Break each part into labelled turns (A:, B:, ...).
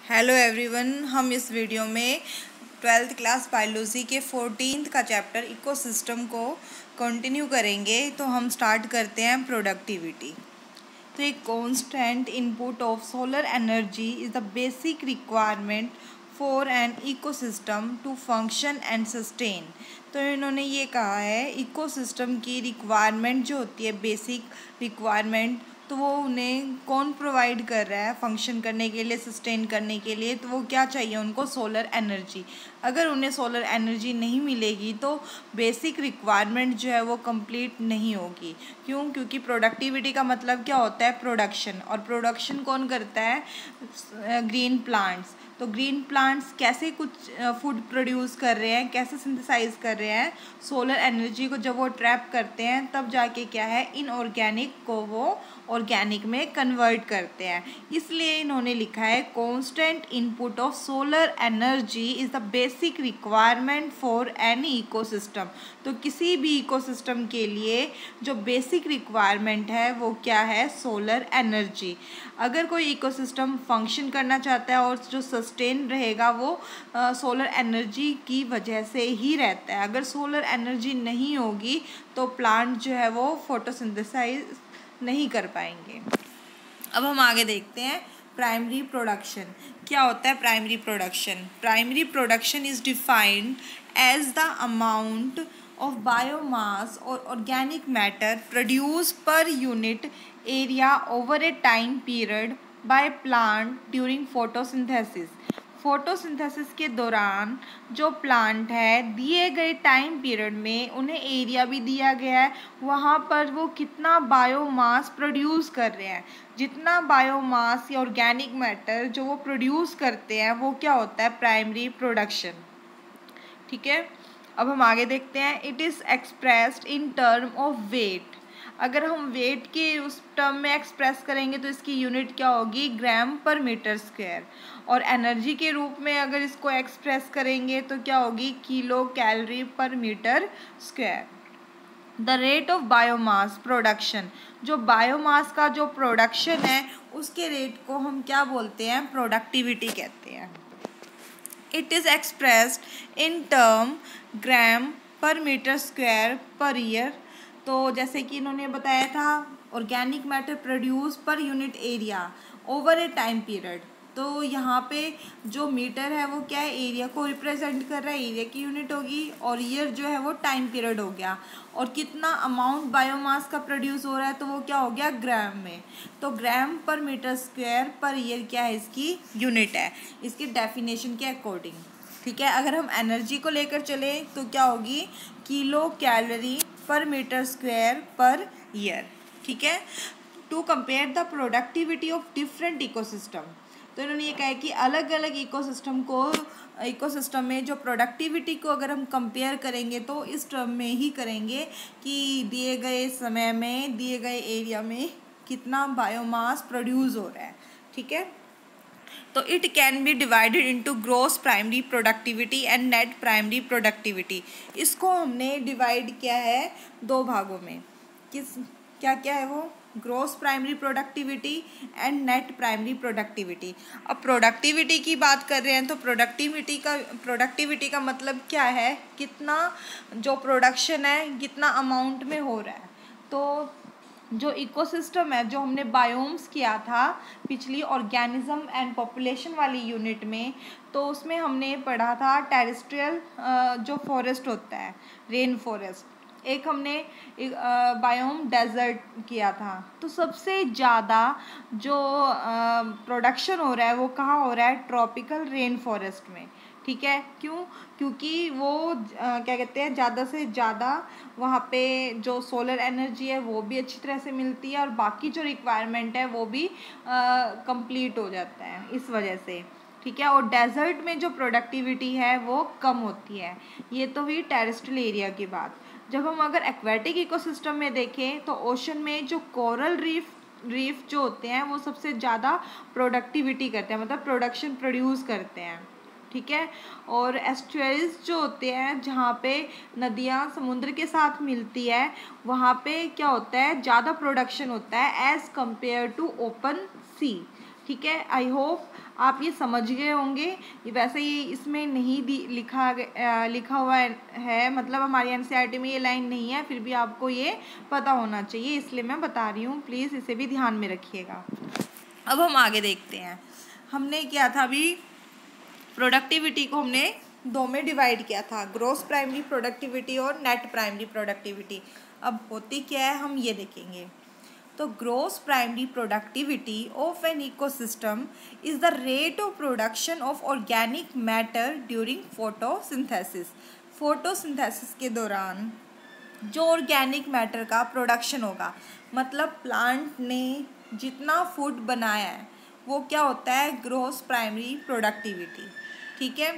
A: Hello everyone, हम इस video में 12th क्लास बायोलॉजी के 14th का चैप्टर इकोसिस्टम को कंटिन्यू करेंगे। तो हम स्टार्ट करते हैं प्रोडक्टिविटी। तो एक constant input of solar energy is the basic requirement for an ecosystem to function and sustain. तो इन्होंने ये कहा है इकोसिस्टम की रिक्वायरमेंट जो होती है, बेसिक रिक्वायरमेंट, तो वो उन्हें कौन प्रोवाइड कर रहा है फंक्शन करने के लिए, सस्टेन करने के लिए। तो वो क्या चाहिए उनको? Solar energy. अगर उन्हें सोलर एनर्जी नहीं मिलेगी तो बेसिक रिक्वायरमेंट जो है वो कंप्लीट नहीं होगी। क्यों? क्योंकि प्रोडक्टिविटी का मतलब क्या होता है? प्रोडक्शन। और प्रोडक्शन कौन करता है? Green plants. तो ग्रीन प्लांट्स कैसे कुछ फूड प्रोड्यूस कर रहे हैं, कैसे सिंथेसाइज कर रहे हैं? सोलर एनर्जी को जब वो ट्रैप करते हैं तब जाके क्या है, इनऑर्गेनिक को वो ऑर्गेनिक में कन्वर्ट करते हैं। इसलिए इन्होंने लिखा है constant input of solar energy is the basic requirement for any ecosystem. तो किसी भी इकोसिस्टम के लिए जो बेसिक रिक्वायरमेंट है वो क्या है? Solar energy. अगर कोई इकोसिस्टम फंक्शन करना चाहता है और जो सस्टेन रहेगा वो सोलर एनर्जी की वजह से ही रहता है। अगर सोलर एनर्जी नहीं होगी तो प्लांट जो है वो फोटोसिंथेसाइज नहीं कर पाएंगे। अब हम आगे देखते हैं प्राइमरी प्रोडक्शन। क्या होता है primary production? Primary production is defined as the amount of biomass or organic matter produced per unit area over a time period by plant during photosynthesis। Photosynthesis के दौरान जो प्लांट है, दिए गए टाइम पीरियड में उन्हें एरिया भी दिया गया है, वहाँ पर वो कितना बायोमास प्रोड्यूस कर रहे हैं। जितना बायोमास या ऑर्गेनिक मैटर जो वो प्रोड्यूस करते हैं वो क्या होता है? Primary production. ठीक है, अब हम आगे देखते हैं। It is expressed in term of weight. अगर हम वेट के उस टर्म में एक्सप्रेस करेंगे तो इसकी यूनिट क्या होगी? ग्राम पर मीटर स्क्वायर। और एनर्जी के रूप में अगर इसको एक्सप्रेस करेंगे तो क्या होगी? Kilo calorie per metre square. The rate of biomass production. जो बायोमास का जो प्रोडक्शन है उसके रेट को हम क्या बोलते हैं? प्रोडक्टिविटी कहते हैं। It is expressed in term gram पर मीटर स्क्वायर पर ईयर। तो जैसे कि इन्होंने बताया था, organic matter produce per unit area over ए टाइम पीरियड। तो यहाँ पे जो मीटर है वो क्या है? एरिया को रिप्रेजेंट कर रहा है, एरिया की यूनिट होगी, और ईयर जो है वो टाइम पीरियड हो गया। और कितना अमाउंट बायोमास का प्रोड्यूस हो रहा है तो वो क्या हो गया? ग्राम में। तो ग्राम पर मीटर स्क्वायर पर ईयर क्या है? इसकी यूनिट है, इसकी डेफिनेशन के अकॉर्डिंग। ठीक है, अगर हम एनर्जी को लेकर चले तो क्या होगी? Kilo calorie per metre square per year. ठीक है, to compare the productivity of different ecosystem. तो इन्होंने ये कहा है कि अलग अलग इकोसिस्टम में जो प्रोडक्टिविटी को अगर हम कंपेयर करेंगे तो इस टर्म में ही करेंगे कि दिए गए समय में, दिए गए एरिया में कितना बायोमास प्रोड्यूस हो रहा है। ठीक है, तो it can be divided into gross primary productivity and net primary productivity. इसको हमने डिवाइड किया है दो भागों में। क्या क्या है वो? Gross primary productivity and net primary productivity. अब प्रोडक्टिविटी की बात कर रहे हैं तो प्रोडक्टिविटी का मतलब क्या है? कितना जो प्रोडक्शन है कितना अमाउंट में हो रहा है। तो जो इकोसिस्टम है, जो हमने बायोम्स किया था पिछली ऑर्गेनिज्म एंड पॉपुलेशन वाली यूनिट में, तो उसमें हमने पढ़ा था टेरेस्ट्रियल जो फॉरेस्ट होता है, रेन फॉरेस्ट। एक हमने बायोम डेजर्ट किया था। तो सबसे ज़्यादा जो प्रोडक्शन हो रहा है वो कहाँ हो रहा है? ट्रॉपिकल रेन फॉरेस्ट में। ठीक है, क्यों? क्योंकि वो क्या कहते हैं, ज़्यादा से ज़्यादा वहाँ पे जो सोलर एनर्जी है वो भी अच्छी तरह से मिलती है और बाकी जो रिक्वायरमेंट है वो भी कंप्लीट हो जाता है इस वजह से। ठीक है, और डेजर्ट में जो प्रोडक्टिविटी है वो कम होती है। ये तो हुई टेरेस्ट्रियल एरिया की बात। जब हम अगर एक्वेटिक इकोसिस्टम में देखें तो ओशन में जो कोरल रीफ जो होते हैं वो सबसे ज़्यादा प्रोडक्टिविटी करते हैं, मतलब प्रोडक्शन प्रोड्यूस करते हैं। ठीक है, और एस्चुअरीज जो होते हैं जहाँ पे नदियाँ समुद्र के साथ मिलती है वहाँ पे क्या होता है? ज़्यादा प्रोडक्शन होता है एज़ कम्पेयर टू ओपन सी। ठीक है, आई होप आप ये समझ गए होंगे। वैसे ये इसमें नहीं लिखा हुआ है, मतलब हमारी एनसीईआरटी में ये लाइन नहीं है, फिर भी आपको ये पता होना चाहिए, इसलिए मैं बता रही हूँ, प्लीज़ इसे भी ध्यान में रखिएगा। अब हम आगे देखते हैं। हमने क्या था अभी, प्रोडक्टिविटी को हमने दो में डिवाइड किया था, ग्रॉस प्राइमरी प्रोडक्टिविटी और नेट प्राइमरी प्रोडक्टिविटी। अब होती क्या है हम ये देखेंगे। तो gross primary productivity of an ecosystem is the rate of production of organic matter during photosynthesis. Photosynthesis के दौरान जो ऑर्गेनिक मैटर का प्रोडक्शन होगा, मतलब प्लांट ने जितना फूड बनाया है वो क्या होता है, ग्रॉस प्राइमरी प्रोडक्टिविटी। ठीक है,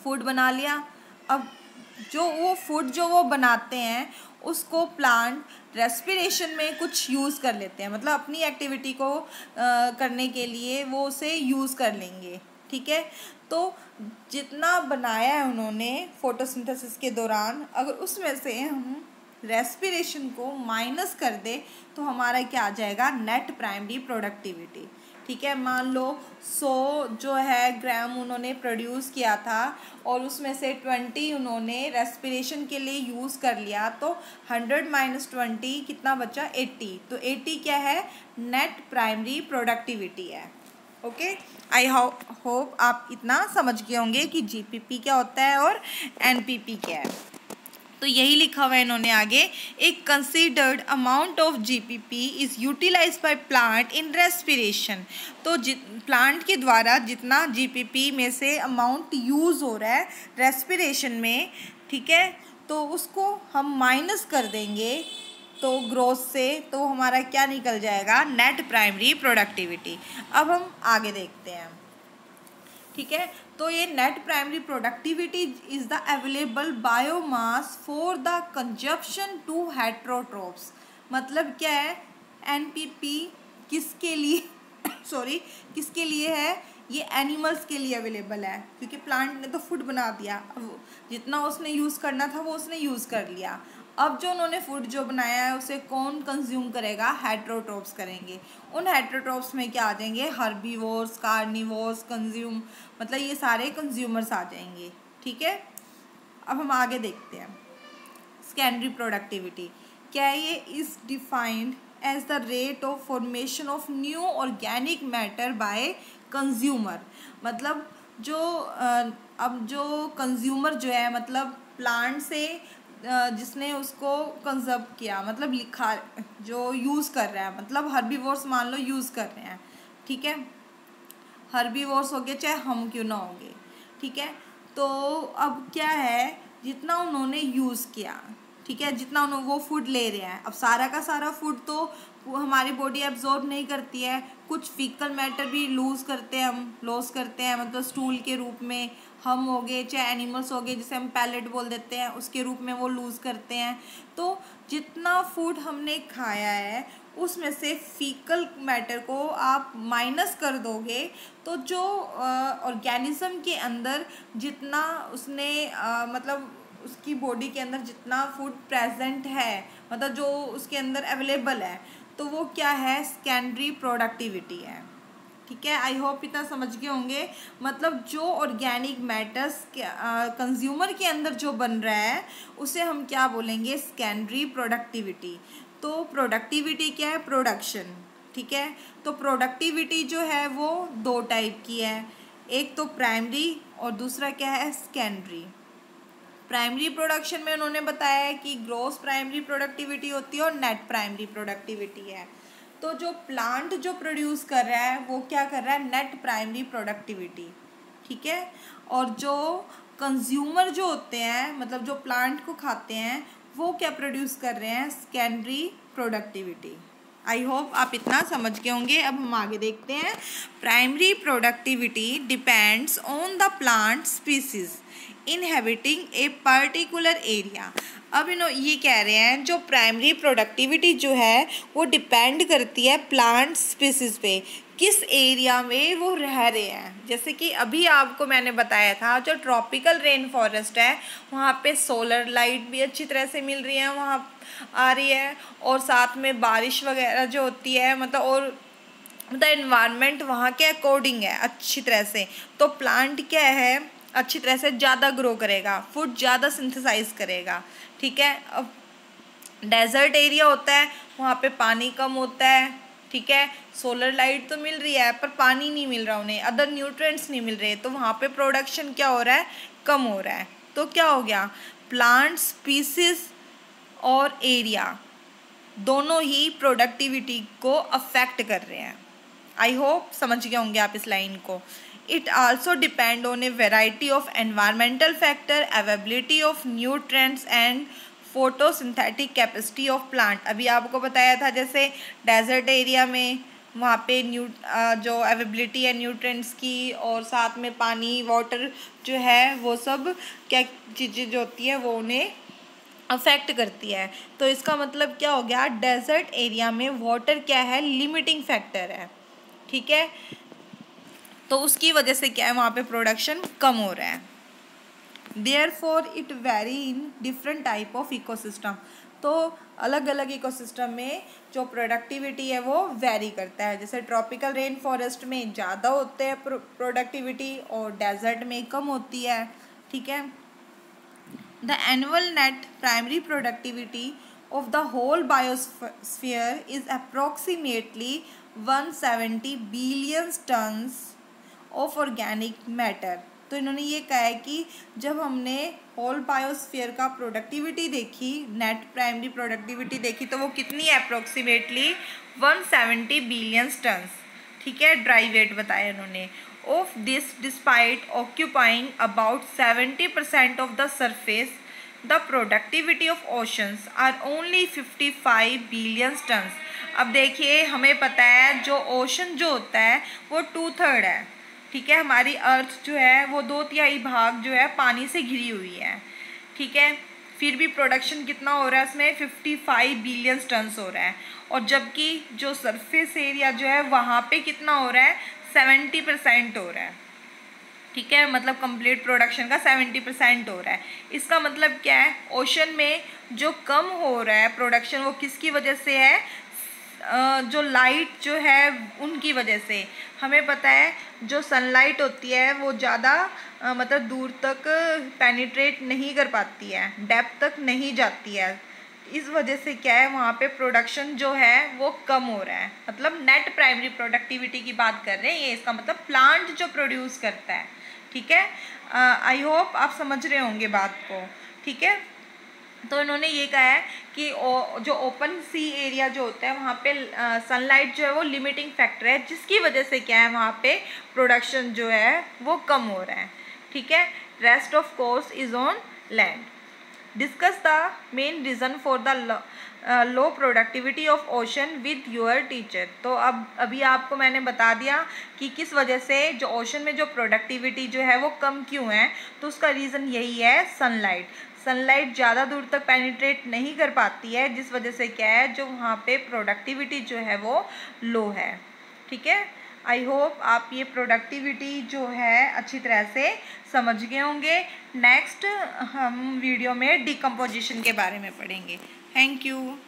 A: फूड बना लिया। अब जो वो फूड जो वो बनाते हैं उसको प्लांट रेस्पिरेशन में कुछ यूज़ कर लेते हैं, मतलब अपनी एक्टिविटी को करने के लिए वो उसे यूज़ कर लेंगे। ठीक है, तो जितना बनाया है उन्होंने फोटोसिंथेसिस के दौरान, अगर उसमें से हम रेस्पिरेशन को माइनस कर दे तो हमारा क्या आ जाएगा, नेट प्राइमरी प्रोडक्टिविटी। ठीक है, मान लो 100 जो है ग्राम उन्होंने प्रोड्यूस किया था और उसमें से 20 उन्होंने रेस्पिरेशन के लिए यूज़ कर लिया, तो 100 माइनस 20 कितना बचा, 80। तो 80 क्या है, नेट प्राइमरी प्रोडक्टिविटी है। ओके, आई होप आप इतना समझ गए होंगे कि जीपीपी क्या होता है और एनपीपी क्या है। तो यही लिखा हुआ है इन्होंने आगे, एक considered amount of GPP is utilise by plant in respiration. तो प्लांट के द्वारा जितना जीपीपी में से अमाउंट यूज़ हो रहा है रेस्पिरेशन में, ठीक है, तो उसको हम माइनस कर देंगे तो ग्रोथ से, तो हमारा क्या निकल जाएगा, नेट प्राइमरी प्रोडक्टिविटी। अब हम आगे देखते हैं। ठीक है, तो ये net primary productivity is the available biomass for the consumption to heterotrophs. मतलब क्या है, एनपीपी किसके लिए किसके लिए है, ये एनिमल्स के लिए अवेलेबल है, क्योंकि प्लांट ने तो फूड बना दिया, अब जितना उसने यूज़ करना था वो उसने यूज़ कर लिया। अब जो उन्होंने फूड जो बनाया है उसे कौन कंज्यूम करेगा, हेट्रोट्रोप्स करेंगे। उन हेट्रोट्रोप्स में क्या आ जाएंगे, हर्बीवोर्स, कार्निवोर्स, कंज्यूम, मतलब ये सारे कंज्यूमर्स आ जाएंगे। ठीक है, अब हम आगे देखते हैं। सेकेंडरी प्रोडक्टिविटी क्या है, ये is defined as the rate of formation of new organic matter by consumer. मतलब जो अब जो कंज्यूमर जो है, मतलब प्लांट से जिसने उसको कंजर्व किया, मतलब लिखा जो यूज़ कर रहा है, मतलब हर्बीवोर्स मान लो यूज़ कर रहे हैं। ठीक है, हर्बीवोर्स हो गए चाहे हम क्यों ना होंगे। ठीक है, तो अब क्या है, जितना उन्होंने यूज़ किया, ठीक है, जितना उन्होंने वो फूड ले रहे हैं, अब सारा का सारा फूड तो हमारी बॉडी एब्जॉर्ब नहीं करती है, कुछ फीकल मैटर भी लॉस करते हैं, मतलब स्टूल के रूप में हम हो गए चाहे एनिमल्स हो गए, जिसे हम पैलेट बोल देते हैं, उसके रूप में वो लूज़ करते हैं। तो जितना फूड हमने खाया है उसमें से फीकल मैटर को आप माइनस कर दोगे, तो जो ऑर्गेनिज्म के अंदर जितना उसने मतलब उसकी बॉडी के अंदर जितना फूड प्रेजेंट है, मतलब जो उसके अंदर अवेलेबल है, तो वो क्या है, सेकेंडरी प्रोडक्टिविटी है। ठीक है, आई होप इतना समझ गए होंगे। मतलब जो ऑर्गेनिक मैटर्स कंज्यूमर के अंदर जो बन रहा है उसे हम क्या बोलेंगे, सेकेंडरी प्रोडक्टिविटी। तो प्रोडक्टिविटी क्या है, प्रोडक्शन। ठीक है, तो प्रोडक्टिविटी जो है वो दो टाइप की है, एक तो प्राइमरी और दूसरा क्या है, सेकेंडरी। प्राइमरी प्रोडक्शन में उन्होंने बताया है कि ग्रॉस प्राइमरी प्रोडक्टिविटी होती है और नेट प्राइमरी प्रोडक्टिविटी है। तो जो प्लांट जो प्रोड्यूस कर रहा है वो क्या कर रहा है, नेट प्राइमरी प्रोडक्टिविटी। ठीक है, और जो कंज्यूमर जो होते हैं, मतलब जो प्लांट को खाते हैं, वो क्या प्रोड्यूस कर रहे हैं, सेकेंडरी प्रोडक्टिविटी। आई होप आप इतना समझ गए होंगे। अब हम आगे देखते हैं। Primary productivity depends on the plant species inhabiting a particular area. अब ये कह रहे हैं जो प्राइमरी प्रोडक्टिविटी जो है वो डिपेंड करती है प्लांट स्पीसीज पे, किस एरिया में वो रह रहे हैं। जैसे कि अभी आपको मैंने बताया था, जो ट्रॉपिकल रेन फॉरेस्ट है वहाँ पे सोलर लाइट भी अच्छी तरह से मिल रही है, वहाँ आ रही है, और साथ में बारिश वगैरह जो होती है, मतलब और द एनवायरनमेंट वहाँ के अकॉर्डिंग है अच्छी तरह से, तो प्लांट क्या है अच्छी तरह से ज़्यादा ग्रो करेगा, फूड ज़्यादा सिंथेसाइज करेगा। ठीक है, अब डेजर्ट एरिया होता है, वहाँ पे पानी कम होता है। ठीक है, सोलर लाइट तो मिल रही है पर पानी नहीं मिल रहा उन्हें, अदर न्यूट्रिएंट्स नहीं मिल रहे, तो वहाँ पे प्रोडक्शन क्या हो रहा है, कम हो रहा है। तो क्या हो गया, प्लांट स्पीसीज और एरिया दोनों ही प्रोडक्टिविटी को अफेक्ट कर रहे हैं। आई होप समझ गए होंगे आप इस लाइन को। It also depend on a variety of environmental factor, availability of nutrients and photosynthetic capacity of plant. अभी आपको बताया था जैसे डेजर्ट एरिया में वहाँ पे जो अवेबिलिटी है न्यूट्रिएंट्स की, और साथ में पानी वाटर जो है वो सब क्या चीज़ें जो होती है वो उन्हें अफेक्ट करती है। तो इसका मतलब क्या हो गया, डेजर्ट एरिया में वाटर क्या है, लिमिटिंग फैक्टर है। ठीक है, तो उसकी वजह से क्या है वहाँ पे प्रोडक्शन कम हो रहा है। Therefore it very in different type of ecosystem. तो अलग अलग इकोसिस्टम में जो प्रोडक्टिविटी है वो वेरी करता है। जैसे ट्रॉपिकल रेन फॉरेस्ट में ज़्यादा होते हैं प्रोडक्टिविटी और डेजर्ट में कम होती है। ठीक है, the annual net primary productivity of the whole biosphere is approximately 170 billion tons of organic matter। तो इन्होंने ये कहा है कि जब हमने होल बायोस्फीयर का प्रोडक्टिविटी देखी, नेट प्राइमरी प्रोडक्टिविटी देखी, तो वो कितनी है, अप्रोक्सीमेटली 170 बिलियन टन्स। ठीक है, ड्राई वेट बताया इन्होंने। Of this despite occupying about 70% of the surface, the productivity of oceans are only 55 billion tons. अब देखिए हमें पता है जो ओशन जो होता है वो 2/3 है। ठीक है, हमारी अर्थ जो है वो 2/3 भाग जो है पानी से घिरी हुई है। ठीक है, फिर भी प्रोडक्शन कितना हो रहा है उसमें, 55 बिलियन टन्स हो रहा है। और जबकि जो सरफेस एरिया जो है वहाँ पे कितना हो रहा है, 70% हो रहा है। ठीक है, मतलब कंप्लीट प्रोडक्शन का 70% हो रहा है। इसका मतलब क्या है, ओशन में जो कम हो रहा है प्रोडक्शन वो किसकी वजह से है, जो लाइट जो है उनकी वजह से। हमें पता है जो सनलाइट होती है वो ज़्यादा मतलब दूर तक पेनिट्रेट नहीं कर पाती है, डेप्थ तक नहीं जाती है। इस वजह से क्या है वहाँ पे प्रोडक्शन जो है वो कम हो रहा है। मतलब नेट प्राइमरी प्रोडक्टिविटी की बात कर रहे हैं ये, इसका मतलब प्लांट जो प्रोड्यूस करता है। ठीक है, आई होप आप समझ रहे होंगे बात को। ठीक है, तो इन्होंने ये कहा है कि जो ओपन सी एरिया जो होता है वहाँ पे सनलाइट जो है वो लिमिटिंग फैक्टर है, जिसकी वजह से क्या है वहाँ पे प्रोडक्शन जो है वो कम हो रहा है। ठीक है, rest of course is on land. Discuss the main reason for the low productivity of ocean with your teacher. तो अब अभी आपको मैंने बता दिया कि किस वजह से जो ओशन में जो प्रोडक्टिविटी जो है वो कम क्यों है। तो उसका रीज़न यही है, सनलाइट। सनलाइट ज़्यादा दूर तक पेनिट्रेट नहीं कर पाती है, जिस वजह से क्या है जो वहाँ पे प्रोडक्टिविटी जो है वो लो है। ठीक है, आई होप आप ये प्रोडक्टिविटी जो है अच्छी तरह से समझ गए होंगे। नेक्स्ट हम वीडियो में डिकम्पोजिशन के बारे में पढ़ेंगे। Thank you.